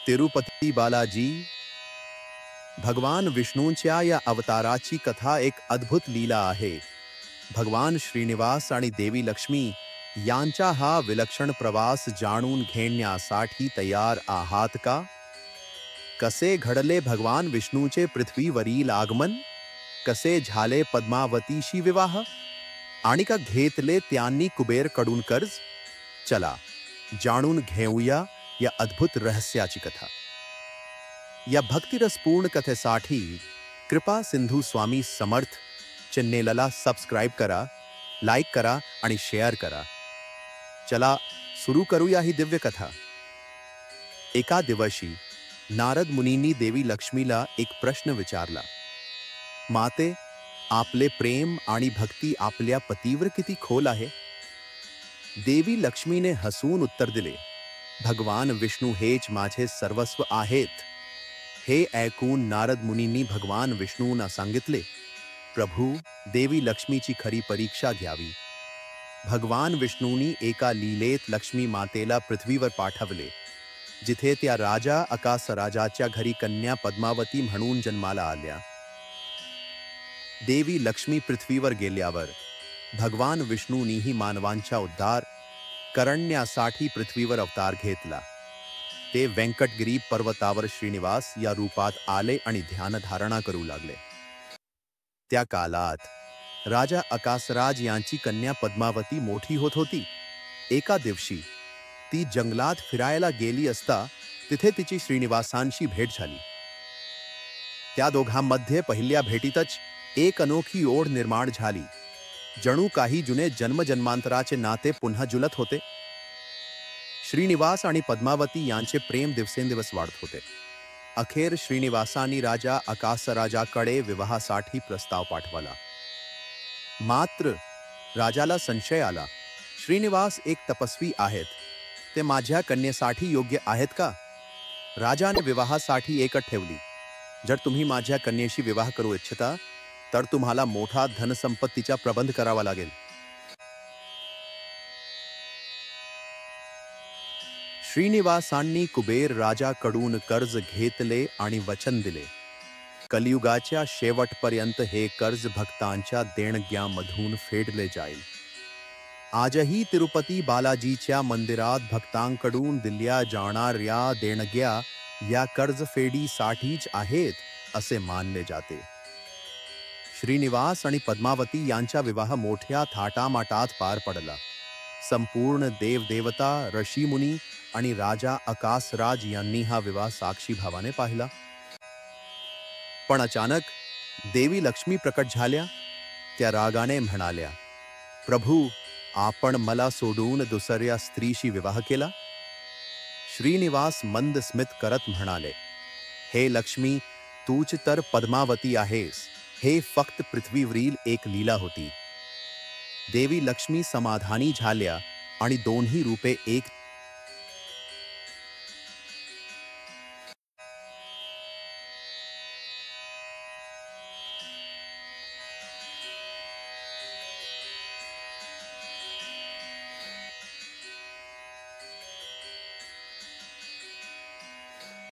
तिरुपती बालाजी. भगवान विष्णूंच्या या अवताराची कथा एक अद्भुत लीला आहे. भगवान श्रीनिवास आणि देवी लक्ष्मी यांचा हा विलक्षण प्रवास जाणून घेण्यासाठी तयार आहात का? कसे घडले भगवान विष्णूचे पृथ्वीवरील आगमन? कसे झाले पद्मावतीशी विवाह? आणि का घेतले त्यांनी कुबेरकडून कर्ज? चला जाणून घेऊया या अद्भुत रहस्याची कथा. या भक्तिरसपूर्ण कथेसाठी कृपा सिंधू स्वामी समर्थ चॅनेलला सबस्क्राईब करा, लाईक करा आणि शेअर करा. चला सुरू करूया ही दिव्य कथा. एका दिवशी नारद मुनींनी देवी लक्ष्मीला एक प्रश्न विचारला. माते, आपले प्रेम आणि भक्ती आपल्या पतीवर किती खोल आहे? देवी लक्ष्मीने हसून उत्तर दिले, भगवान विष्णू हेच माझे सर्वस्व आहेत. हे ऐकून नारद मुनींनी भगवान विष्णूंना सांगितले, प्रभू, देवी लक्ष्मीची खरी परीक्षा घ्यावी. भगवान विष्णूंनी एका लीलेत लक्ष्मी मातेला पृथ्वीवर पाठवले, जिथे त्या राजा अकासराजाच्या घरी कन्या पद्मावती म्हणून जन्माला आल्या. देवी लक्ष्मी पृथ्वीवर गेल्यावर भगवान विष्णूंनीही मानवांचा उद्धार करण्यासाठी पृथ्वीवर अवतार घेतला. ते व्यंकटगिरी पर्वतावर श्रीनिवास या रूपात आले आणि ध्यानधारणा करू लागले. त्या काळात राजा अकासराज यांची कन्या पद्मावती मोठी होत होती. एका दिवशी ती जंगलात फिरायला गेली असता तिथे तिची श्रीनिवासांशी भेट झाली. त्या दोघांमध्ये पहिल्या भेटीतच एक अनोखी ओढ निर्माण झाली. जणू काही जुने जन्मजन्मांतराचे नाते पुन्हा जुलत होते. श्रीनिवास आणि पद्मावती यांचे प्रेम दिवसेंदिवस वाढत होते. अखेर श्रीनिवासांनी राजा अकासराजाकडे विवाहासाठी प्रस्ताव पाठवला. मात्र राजाला संशय आला. श्रीनिवास एक तपस्वी आहेत, ते माझ्या कन्येसाठी योग्य आहेत का? राजाने विवाहासाठी एक अट ठेवली, जर तुम्ही माझ्या कन्येशी विवाह करू इच्छिता तर तुम्हाला मोठा धनसंपत्तीचा प्रबंध करावा लागेल. श्रीनिवासांनी कुबेर राजाकडून कर्ज घेतले आणि वचन दिले, कलियुगाच्या शेवटपर्यंत हे कर्ज भक्तांच्या देणग्यांमधून फेडले जाईल. आजही तिरुपती बालाजीच्या मंदिरात भक्तांकडून दिल्या जाणाऱ्या देणग्या या कर्जफेडीसाठीच आहेत असे मानले जाते. श्रीनिवास आणि पद्मावती यांचा विवाह मोठ्या थाटामाटात पार पडला. संपूर्ण देवदेवता, ऋषीमुनी आणि राजा अकासराज यांनी हा विवाह साक्षी भावाने पाहिला. पण अचानक देवी लक्ष्मी प्रकट झाल्या. त्या रागाने म्हणाल्या, प्रभू, आपण मला सोडून दुसऱ्या स्त्रीशी विवाह केला? श्रीनिवास मंद स्मित करत म्हणाले, हे लक्ष्मी, तूच तर पद्मावती आहेस. हे फक्त पृथ्वीवरील एक लीला होती. देवी लक्ष्मी समाधानी झाल्या आणि दोन्ही रूपे एक